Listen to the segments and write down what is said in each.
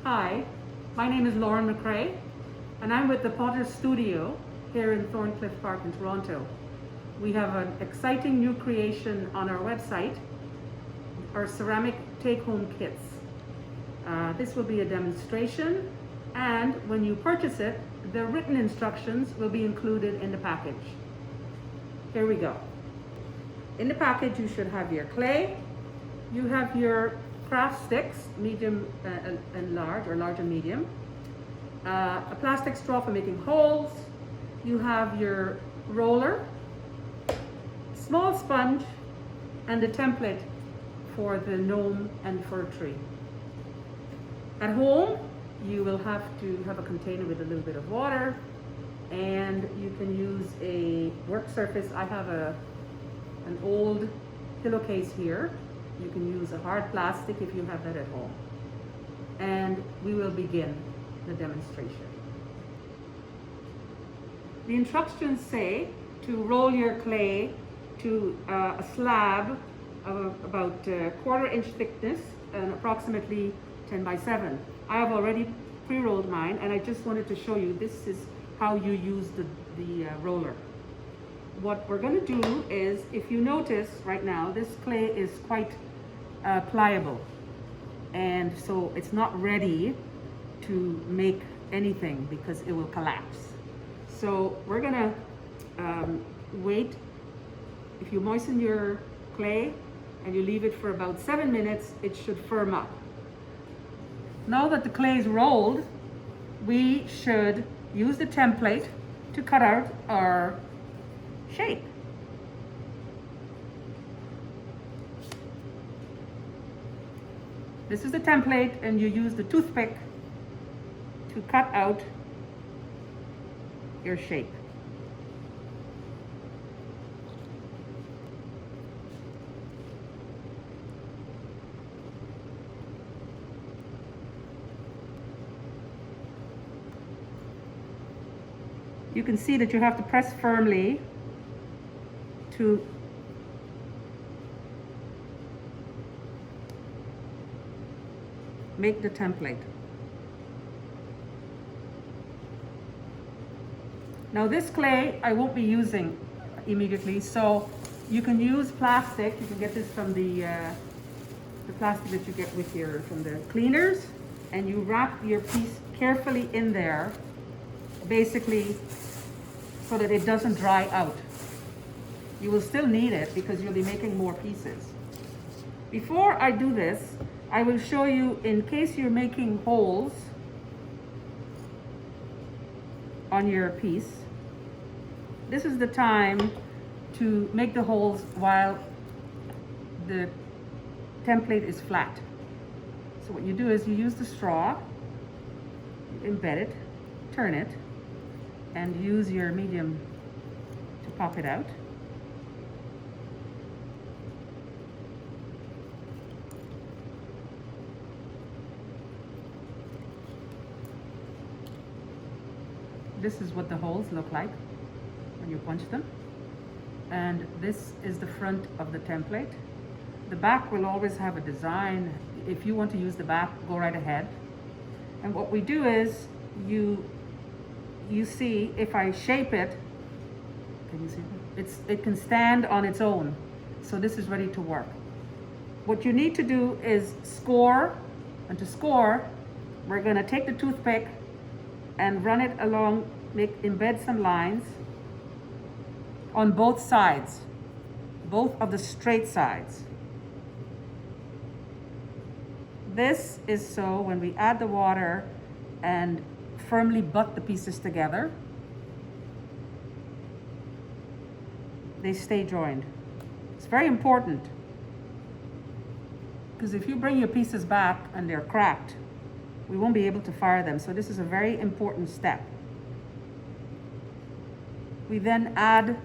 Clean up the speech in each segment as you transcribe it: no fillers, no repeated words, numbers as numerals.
Hi, my name is Lauren McRae, and I'm with the Potter's Studio here in Thorncliffe Park in Toronto. We have an exciting new creation on our website, our ceramic take-home kits. This will be a demonstration, and when you purchase it, the written instructions will be included in the package. Here we go. In the package, you should have your clay, you have your craft sticks, medium and large, or large and medium, a plastic straw for making holes, you have your roller, small sponge, and a template for the gnome and fir tree. At home, you will have to have a container with a little bit of water, and you can use a work surface. I have an old pillowcase here. You can use a hard plastic if you have that at home. And we will begin the demonstration. The instructions say to roll your clay to a slab of about a 1/4 inch thickness and approximately 10 by 7. I have already pre-rolled mine, and I just wanted to show you this is how you use the roller. What we're going to do is, if you notice right now, this clay is quite pliable, and so it's not ready to make anything because it will collapse. So we're gonna wait. If you moisten your clay and you leave it for about 7 minutes, it should firm up. Now that the clay is rolled, we should use the template to cut out our shape. This is the template, and you use the toothpick to cut out your shape. You can see that you have to press firmly to make the template. Now this clay I won't be using immediately, so you can use plastic. You can get this from the plastic that you get with from the cleaners, and you wrap your piece carefully in there, basically so that it doesn't dry out. You will still need it because you'll be making more pieces. Before I do this, I will show you, in case you're making holes on your piece, this is the time to make the holes while the template is flat. So what you do is you use the straw, you embed it, turn it, and use your medium to pop it out. This is what the holes look like when you punch them. And this is the front of the template. The back will always have a design. If you want to use the back, go right ahead. And what we do is, you see, if I shape it, can you see that? It can stand on its own. So this is ready to work. What you need to do is score, and to score, we're gonna take the toothpick and run it along, embed some lines on both sides, both of the straight sides. This is so when we add the water and firmly butt the pieces together, they stay joined. It's very important, because if you bring your pieces back and they're cracked, we won't be able to fire them. So this is a very important step. We then add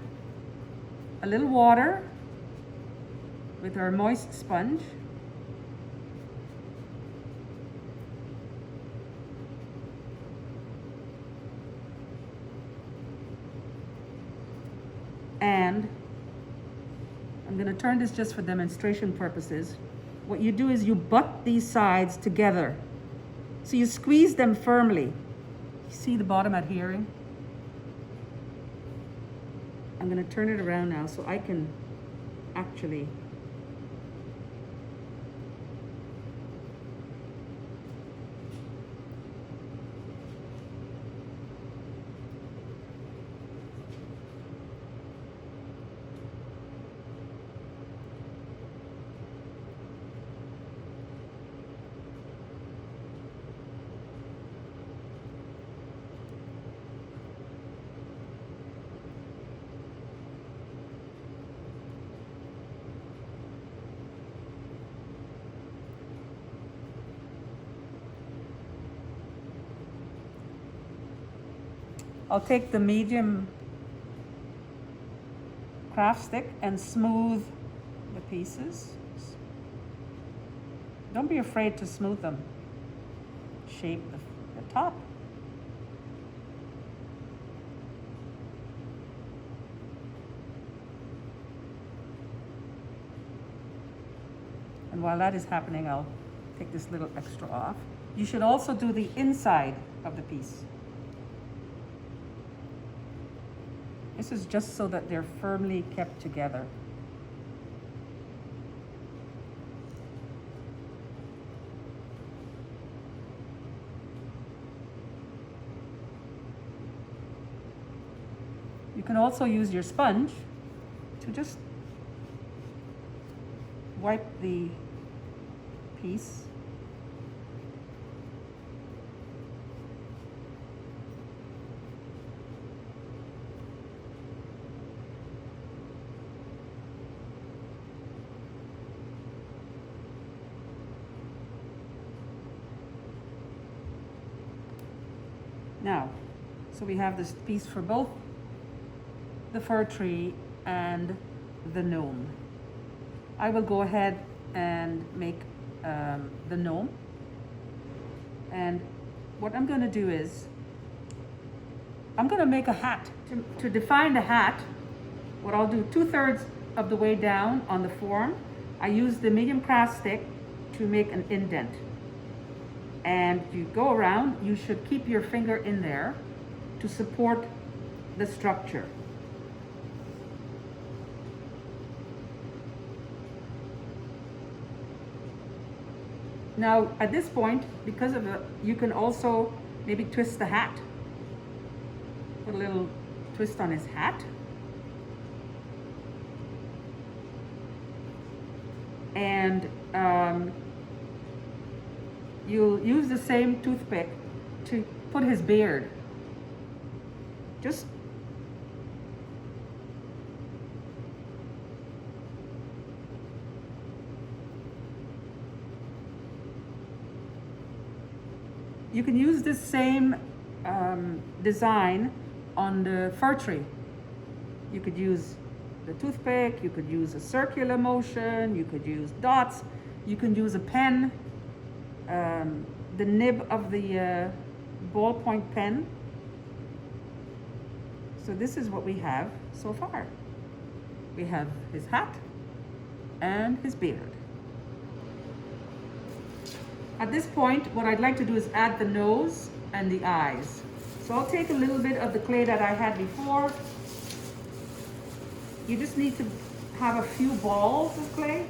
a little water with our moist sponge. And I'm going to turn this just for demonstration purposes. What you do is you butt these sides together So you squeeze them firmly. You see the bottom adhering? I'm going to turn it around now so I can actually I'll take the medium craft stick and smooth the pieces. Don't be afraid to smooth them. Shape the top. And while that is happening, I'll take this little extra off. You should also do the inside of the piece. This is just so that they're firmly kept together. You can also use your sponge to just wipe the piece. Now, so we have this piece for both the fir tree and the gnome. I will go ahead and make the gnome. And what I'm going to do is, I'm going to make a hat. To define the hat, what I'll do 2/3 of the way down on the form, I use the medium craft stick to make an indent. And you go around, you should keep your finger in there to support the structure. Now, at this point, because of you can also maybe twist the hat. Put a little twist on his hat. And you'll use the same toothpick to put his beard. Just you can use this same design on the fir tree. You could use the toothpick, you could use a circular motion, you could use dots, you can use a pen, the nib of the ballpoint pen. So this is what we have so far. We have his hat and his beard. At this point, what I'd like to do is add the nose and the eyes. So I'll take a little bit of the clay that I had before. You just need to have a few balls of clay,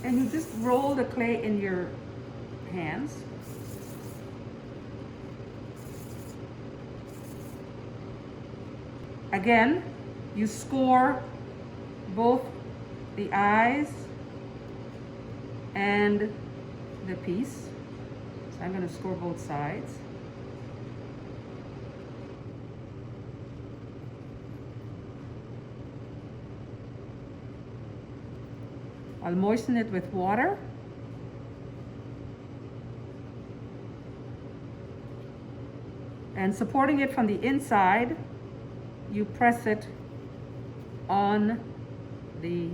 and you just roll the clay in your hands. Again, you score both the eyes and the piece. So I'm going to score both sides. I'll moisten it with water. And supporting it from the inside, you press it on the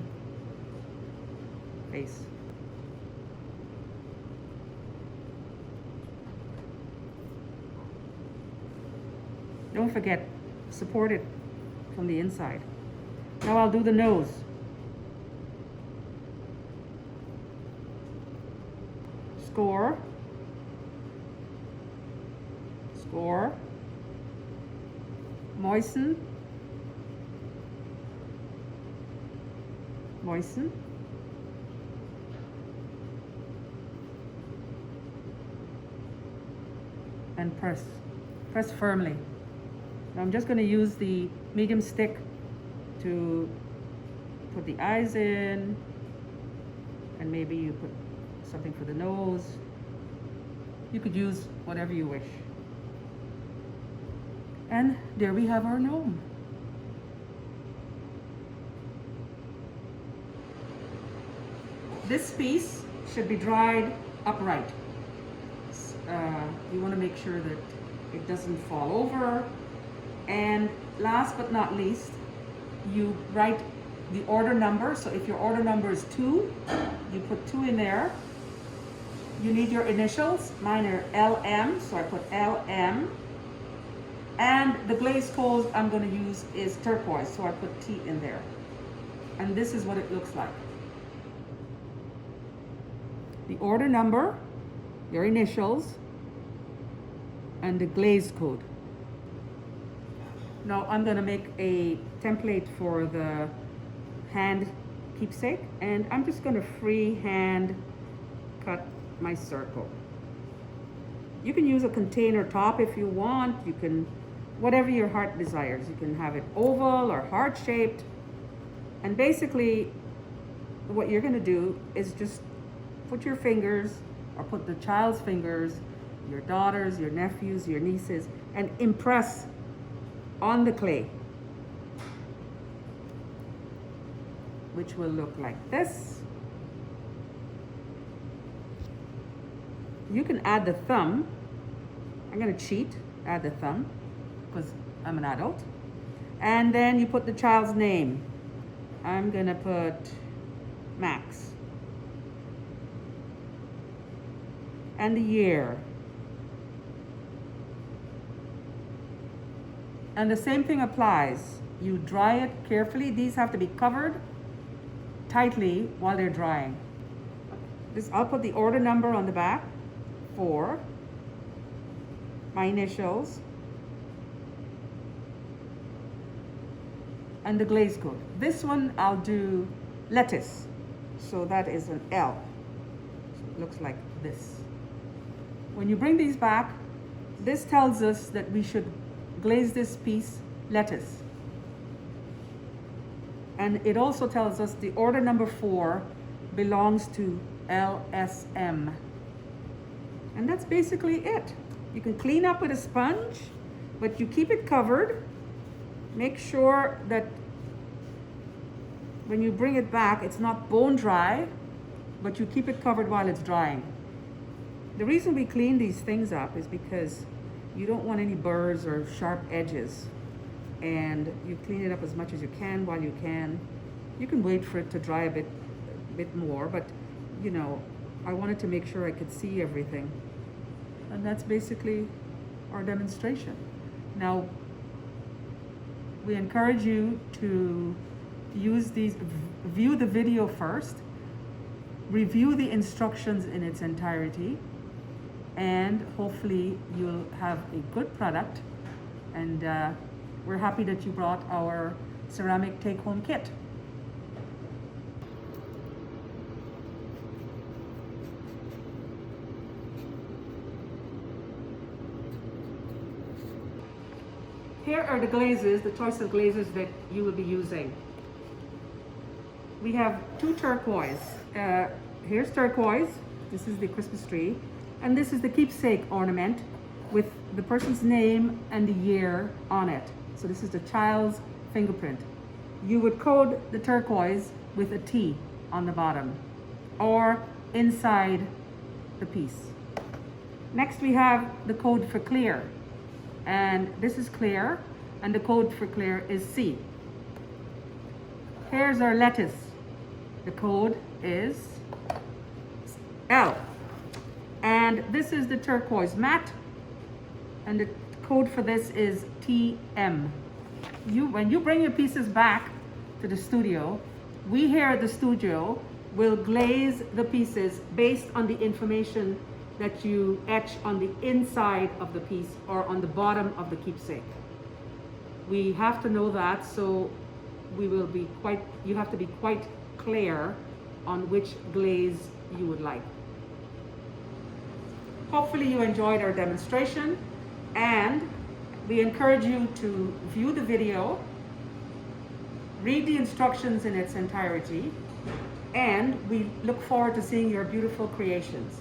face. Don't forget, support it from the inside. Now I'll do the nose. Score score, moisten, moisten, and press firmly. Now I'm just going to use the medium stick to put the eyes in, and maybe you put something for the nose. You could use whatever you wish. And there we have our gnome. This piece should be dried upright. You want to make sure that it doesn't fall over. And last but not least, you write the order number. So if your order number is 2, you put 2 in there. You need your initials. Mine are LM, so I put LM. And the glaze code I'm going to use is turquoise, so I put T in there. And this is what it looks like. The order number, your initials, and the glaze code. Now I'm going to make a template for the hand keepsake, and I'm just going to freehand cut my circle. You can use a container top if you want. You can, whatever your heart desires. You can have it oval or heart shaped. And basically what you're going to do is just put your fingers, or put the child's fingers, your daughters, your nephews, your nieces, and impress on the clay, which will look like this. You can add the thumb. I'm going to cheat, add the thumb, because I'm an adult. And then you put the child's name. I'm going to put Max. And the year. And the same thing applies. You dry it carefully. These have to be covered tightly while they're drying. I'll put the order number on the back, 4, my initials, and the glaze code. This one I'll do lettuce, so that is an L. So it looks like this. When you bring these back, this tells us that we should glaze this piece lettuce. And it also tells us the order number 4 belongs to LSM. And that's basically it. You can clean up with a sponge, but you keep it covered. Make sure that when you bring it back, it's not bone dry, but you keep it covered while it's drying. The reason we clean these things up is because you don't want any burrs or sharp edges. And you clean it up as much as you can while you can. You can wait for it to dry a bit more, but you know, I wanted to make sure I could see everything. And that's basically our demonstration. Now, we encourage you to use these, view the video first, review the instructions in its entirety, and hopefully you'll have a good product. And we're happy that you brought our ceramic take-home kit. Here are the glazes, the choice of glazes that you will be using. We have 2 turquoise. Here's turquoise. This is the Christmas tree. And this is the keepsake ornament with the person's name and the year on it. So this is the child's fingerprint. You would code the turquoise with a T on the bottom or inside the piece. Next we have the code for clear. And this is clear, and the code for clear is C. Here's our lettuce. The code is L. And this is the turquoise matte, and the code for this is TM. When you bring your pieces back to the studio, we here at the studio will glaze the pieces based on the information that you etch on the inside of the piece or on the bottom of the keepsake. We have to know that, so you have to be quite clear on which glaze you would like. Hopefully you enjoyed our demonstration, and we encourage you to view the video, read the instructions in its entirety, and we look forward to seeing your beautiful creations.